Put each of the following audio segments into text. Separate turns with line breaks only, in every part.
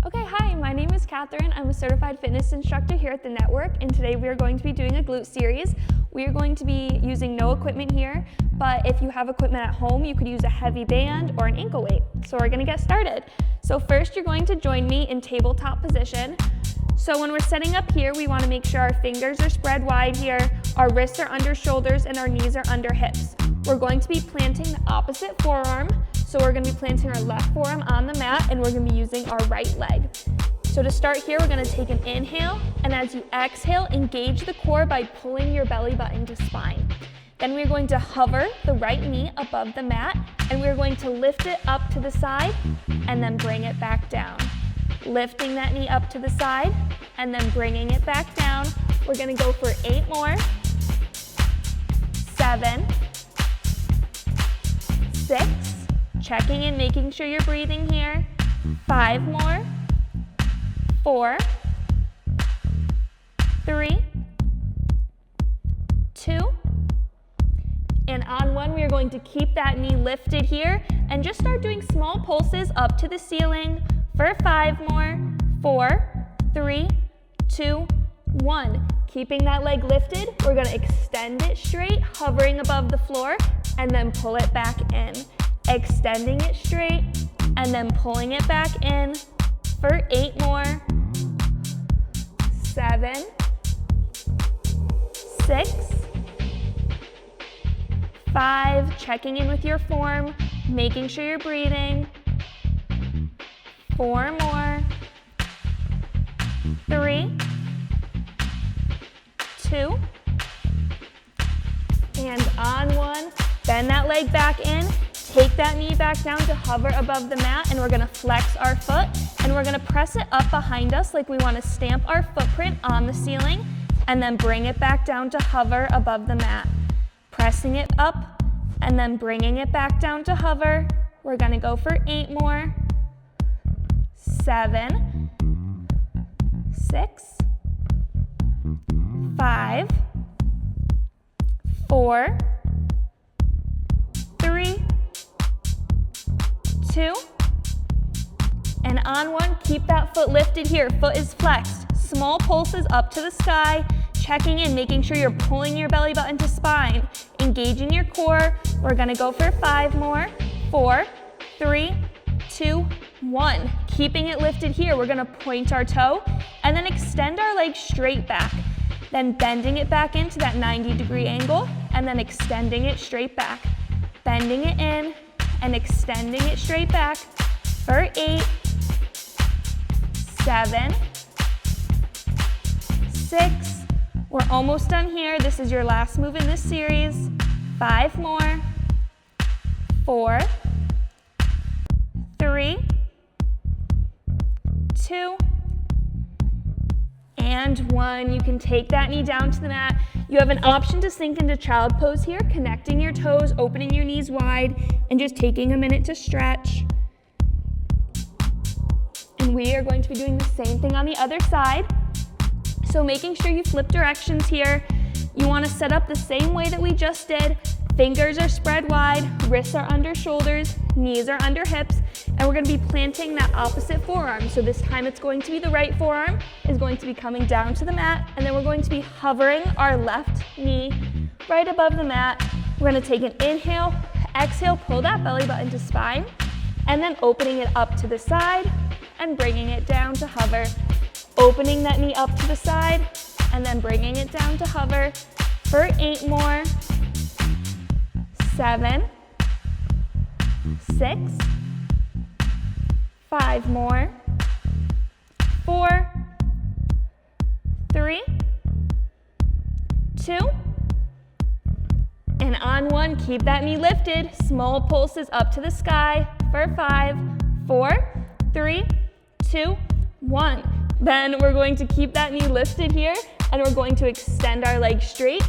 Okay, hi, my name is Katherine. I'm a certified fitness instructor here at the network, and today we are going to be doing a glute series. We are going to be using no equipment here, but if you have equipment at home, you could use a heavy band or an ankle weight. So we're gonna get started. So first, you're going to join me in tabletop position. So when we're setting up here, we wanna make sure our fingers are spread wide here, our wrists are under shoulders, and our knees are under hips. We're going to be planting the opposite forearm. So we're gonna be planting our left forearm on the mat, and we're gonna be using our right leg. So to start here, we're gonna take an inhale, and as you exhale, engage the core by pulling your belly button to spine. Then we're going to hover the right knee above the mat, and we're going to lift it up to the side, and then bring it back down. Lifting that knee up to the side, and then bringing it back down. We're gonna go for 8 more, 7, 6, checking in, making sure you're breathing here. 5 more, 4, 3, 2, and on 1, we are going to keep that knee lifted here and just start doing small pulses up to the ceiling for 5 more, 4, 3, 2, 1. Keeping that leg lifted, we're gonna extend it straight, hovering above the floor, and then pull it back in. Extending it straight, and then pulling it back in for 8 more, 7, 6, 5, checking in with your form, making sure you're breathing, 4 more, 3, 2, and on 1, bend that leg back in, take that knee back down to hover above the mat, and we're gonna flex our foot, and we're gonna press it up behind us like we wanna stamp our footprint on the ceiling, and then bring it back down to hover above the mat. Pressing it up, and then bringing it back down to hover. We're gonna go for 8 more, 7, 6, 5, 4, 3, 2, and on 1, keep that foot lifted here. Foot is flexed. Small pulses up to the sky, checking in, making sure you're pulling your belly button to spine, engaging your core. We're gonna go for 5 more, 4, 3, 2, 1. Keeping it lifted here, we're gonna point our toe and then extend our leg straight back. Then bending it back into that 90-degree angle and then extending it straight back. Bending it in and extending it straight back for 8, 7, 6, we're almost done here. This is your last move in this series. 5 more, 4, 3, 2, and 1. You can take that knee down to the mat. You have an option to sink into child pose here, connecting your toes, opening your knees wide, and just taking a minute to stretch. And we are going to be doing the same thing on the other side. So making sure you flip directions here. You want to set up the same way that we just did. Fingers are spread wide, wrists are under shoulders, knees are under hips, and we're going to be planting that opposite forearm. So this time it's going to be the right forearm is going to be coming down to the mat, and then we're going to be hovering our left knee right above the mat. We're going to take an inhale, exhale, pull that belly button to spine, and then opening it up to the side and bringing it down to hover. Opening that knee up to the side and then bringing it down to hover for 8 more, 7, 6, 5 more, 4, 3, 2, and on 1, keep that knee lifted. Small pulses up to the sky for 5, 4, 3, 2, 1. Then we're going to keep that knee lifted here, and we're going to extend our leg straight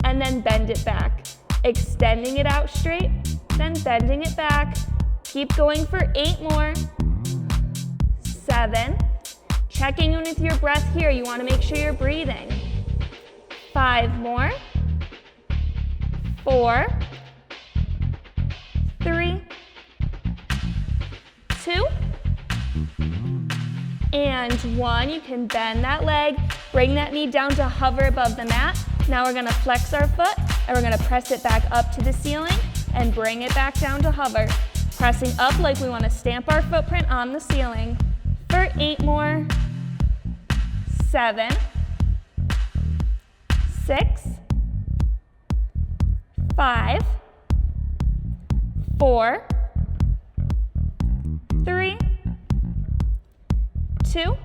and then bend it back. Extending it out straight, then bending it back. Keep going for 8 more, 7. Checking in with your breath here. You want to make sure you're breathing. 5 more, 4, 3, 2, and 1. You can bend that leg, bring that knee down to hover above the mat. Now we're gonna flex our foot, and we're gonna press it back up to the ceiling and bring it back down to hover. Pressing up like we wanna stamp our footprint on the ceiling. For 8 more. 7, 6, 5, 4, 3, 2,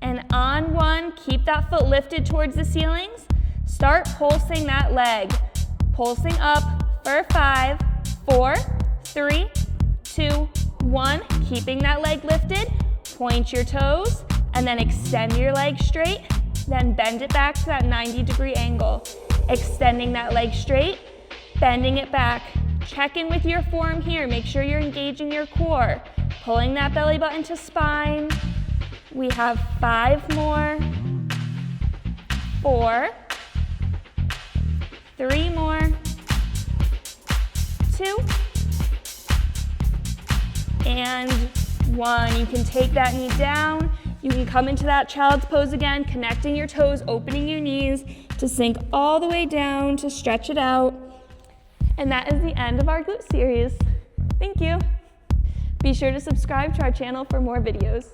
and on 1, keep that foot lifted towards the ceilings. Start pulsing that leg. Pulsing up for 5, 4, 3, 2, 1. Keeping that leg lifted. Point your toes, and then extend your leg straight. Then bend it back to that 90-degree angle. Extending that leg straight, bending it back. Check in with your form here. Make sure you're engaging your core. Pulling that belly button to spine. We have 5 more. 4, 3 more. 2, and 1. You can take that knee down. You can come into that child's pose again, connecting your toes, opening your knees to sink all the way down to stretch it out. And that is the end of our glute series. Thank you. Be sure to subscribe to our channel for more videos.